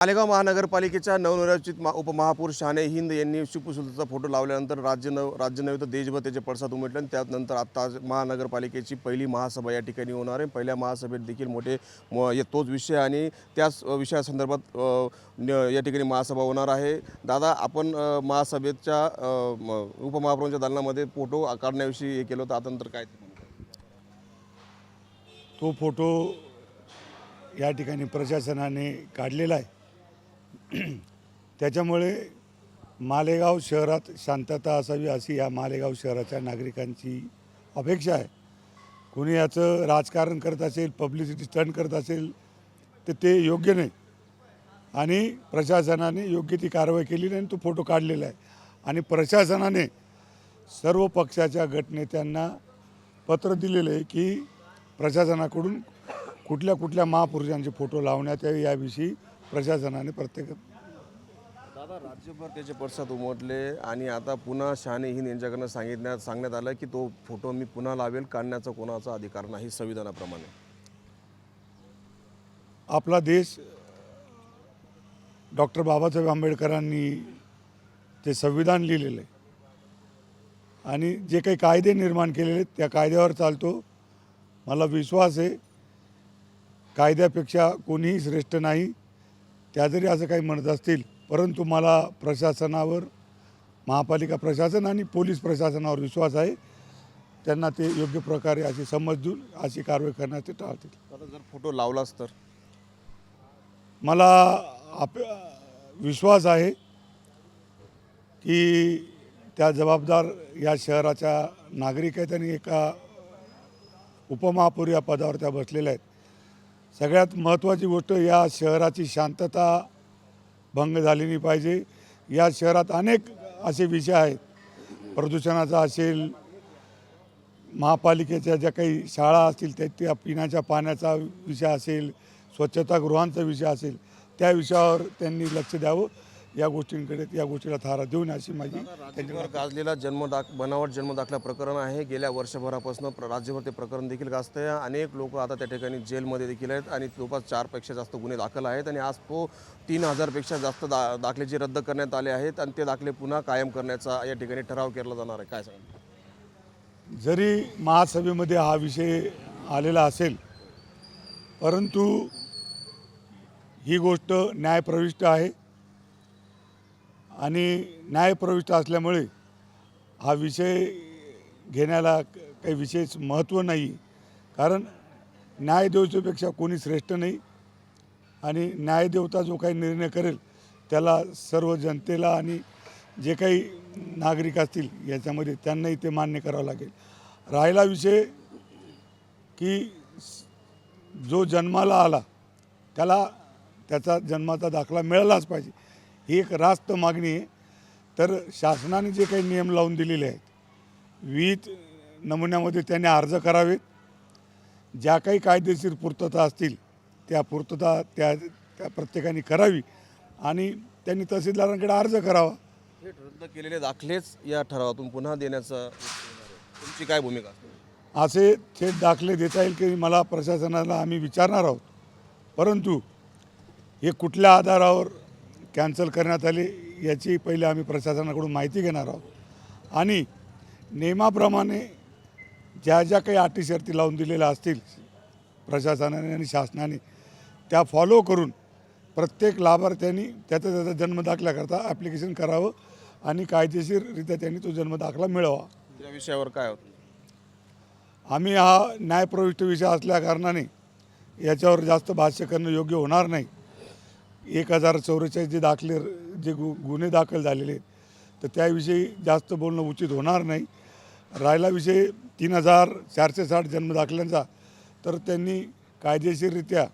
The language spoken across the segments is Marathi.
मालेगाव महानगरपालिकेच्या नवनिर्वाचित उपमहापौर शाने हिंद यांनी शिवसुलताचा फोटो लावल्यानंतर राज्य नव्हे तर देशभर त्याचे पडसाद उमटले आणि त्यानंतर आता महानगरपालिकेची पहिली महासभा या ठिकाणी होणार आहे। पहिल्या महासभेत देखील तोच विषय आणि त्याच विषयासंदर्भात या ठिकाणी महासभा होणार आहे। दादा, आपण महासभेच्या उपमहापौरांच्या दालनामध्ये फोटो काढण्याविषयी हे केलं होतं, आता नंतर काय? तो फोटो या ठिकाणी प्रशासनाने काढलेला आहे। त्याच्यामुळे मालेगाव शहरात शांतता असावी अशी या मालेगाव शहराच्या नागरिकांची अपेक्षा आहे। कोणी याचं राजकारण करत असेल, पब्लिसिटी स्टंट करत असेल तर ते योग्य नाही आणि प्रशासनाने योग्य ती कारवाई केली नाही, तो फोटो काढलेला आहे। आणि प्रशासनाने सर्व पक्षाच्या गटनेत्यांना पत्र दिलेलं आहे की प्रशासनाकडून कुठल्या कुठल्या महापुरुषांचे फोटो लावण्यात यावे याविषयी प्रशासनाने दादा, राज्यभर त्याचे पडसाद उमटले आणि आता पुन्हा शाने हिंद यांच्याकडनं सांगण्यात आलं की तो फोटो मी पुन्हा लावेल, काढण्याचा कोणाचा अधिकार नाही संविधानाप्रमाणे। आपला देश डॉक्टर बाबासाहेब आंबेडकरांनी ते संविधान लिहिलेलं आहे आणि जे काही कायदे निर्माण केलेले त्या कायद्यावर चालतो। मला विश्वास आहे कायद्यापेक्षा कोणीही श्रेष्ठ नाही, त्या जरी असं काही म्हणत असतील, परंतु मला प्रशासनावर, महापालिका प्रशासन आणि पोलीस प्रशासनावर विश्वास आहे। त्यांना ते योग्य प्रकारे अशी समज देऊन अशी कारवाई करण्याचे टाळतील। आता जर फोटो लावलाच तर मला विश्वास आहे की त्या जबाबदार या शहराच्या नागरिक आहेत आणि एका उपमहापौर या पदावर त्या बसलेल्या आहेत। सगळ्यात महत्त्वाची गोष्ट, या शहराची शांतता भंग झाली नाही पाहिजे। या शहरात अनेक असे विषय आहेत, प्रदूषणाचा असेल, महापालिकेच्या ज्या काही शाळा असतील त्या पिण्याच्या पाण्याचा विषय असेल, स्वच्छतागृहांचा विषय असेल, त्या विषयावर त्यांनी लक्ष द्यावं। या गोष्टीला थारा देऊन अशी माझी त्यांच्यावर गाजलेला बनावट जन्मदाखला प्रकरण आहे। गेल्या वर्षभरापासून राज्यभर ते प्रकरण देखील गाजतंय। अनेक लोक आता त्या ठिकाणी जेलमध्ये देखील आहेत आणि जवळपास 4पेक्षा जास्त गुन्हे दाखल आहेत आणि आज तो 3000पेक्षा जास्त दाखले जे रद्द करण्यात आले आहेत आणि ते दाखले पुन्हा कायम करण्याचा या ठिकाणी ठराव केला जाणार आहे। काय सांगा? जरी महासभेमध्ये हा विषय आलेला असेल, परंतु ही गोष्ट न्यायप्रविष्ट आहे आणि न्यायप्रविष्ट असल्यामुळे हा विषय घेण्याला काही विशेष महत्त्व नाही, कारण न्यायदेवतेपेक्षा कोणी श्रेष्ठ नाही आणि न्यायदेवता जो काही निर्णय करेल त्याला सर्व जनतेला आणि जे काही नागरिक असतील याच्यामध्ये त्यांनाही ते मान्य करावं लागेल। राहिला विषय की जो जन्माला आला त्याला त्याचा जन्माचा दाखला मिळालाच पाहिजे, ही एक रास्त मागणी आहे। तर शासनाने जे काही नियम लावून दिलेले आहेत, विविध नमुन्यामध्ये त्यांनी अर्ज करावेत। ज्या काही कायदेशीर पूर्तता असतील त्या पूर्तता त्या प्रत्येकाने करावी आणि त्यांनी तहसीलदारांकडे अर्ज करावा। हे रद्द केलेले दाखलेच या ठरावातून पुन्हा देण्याचा तुमची काय भूमिका असते? असे थेट दाखले देता येईल की मला प्रशासनाला आम्ही विचारणार आहोत, परंतु हे कुठल्या आधारावर कॅन्सल करण्यात आले याची पहिले आम्ही प्रशासनाकडून माहिती घेणार आहोत आणि नियमाप्रमाणे ज्या ज्या काही अटी शर्ती लावून दिलेल्या असतील प्रशासनाने आणि शासनाने त्या फॉलो करून प्रत्येक लाभार्थ्यांनी त्याचा जन्मदाखल्याकरता ॲप्लिकेशन करावं आणि कायदेशीररित्या त्यांनी तो जन्मदाखला मिळावा। या विषयावर काय होतं? आम्ही हा न्यायप्रविष्ट विषय असल्याकारणाने याच्यावर जास्त भाष्य करणं योग्य होणार नाही। 1044 जे गुन्हे दाखल झालेले आहेत तर त्याविषयी जास्त बोलणं उचित होणार नाही। राहिला विषय 3460 जन्मदाखल्यांचा, तर त्यांनी कायदेशीररित्या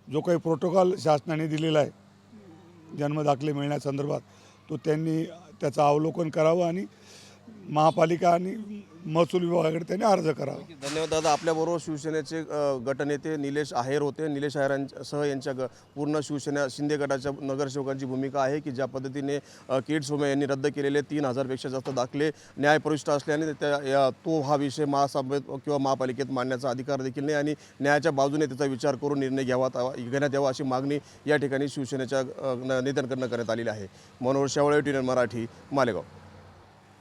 जो काही प्रोटोकॉल शासनाने दिलेला आहे जन्मदाखले मिळण्यासंदर्भात तो त्यांनी त्याचं अवलोकन करावं आणि महापालिका आणि महसूल विभागाकडे त्यांनी अर्ज करावा. धन्यवाद दादा. आपल्याबरोबर शिवसेनेचे गटनेते निलेश आहेर होते. निलेश आहेरांसह यांच्या पूर्ण शिवसेना शिंदे गटाच्या नगरसेवकांची भूमिका आहे की ज्या पद्धतीने किरीट सोमय्या यांनी रद्द केलेले 3,000पेक्षा जास्त दाखले न्यायप्रविष्ट असल्याने तो हा विषय महासभेत किंवा महापालिकेत मांडण्याचा अधिकार देखील नाही आणि न्यायाच्या बाजूने त्याचा विचार करून निर्णय घेण्यात यावा अशी मागणी या ठिकाणी शिवसेनेच्या नेत्यांकडून करण्यात आलेली आहे. मनोहर शेवाळे, TN मराठी, मालेगाव.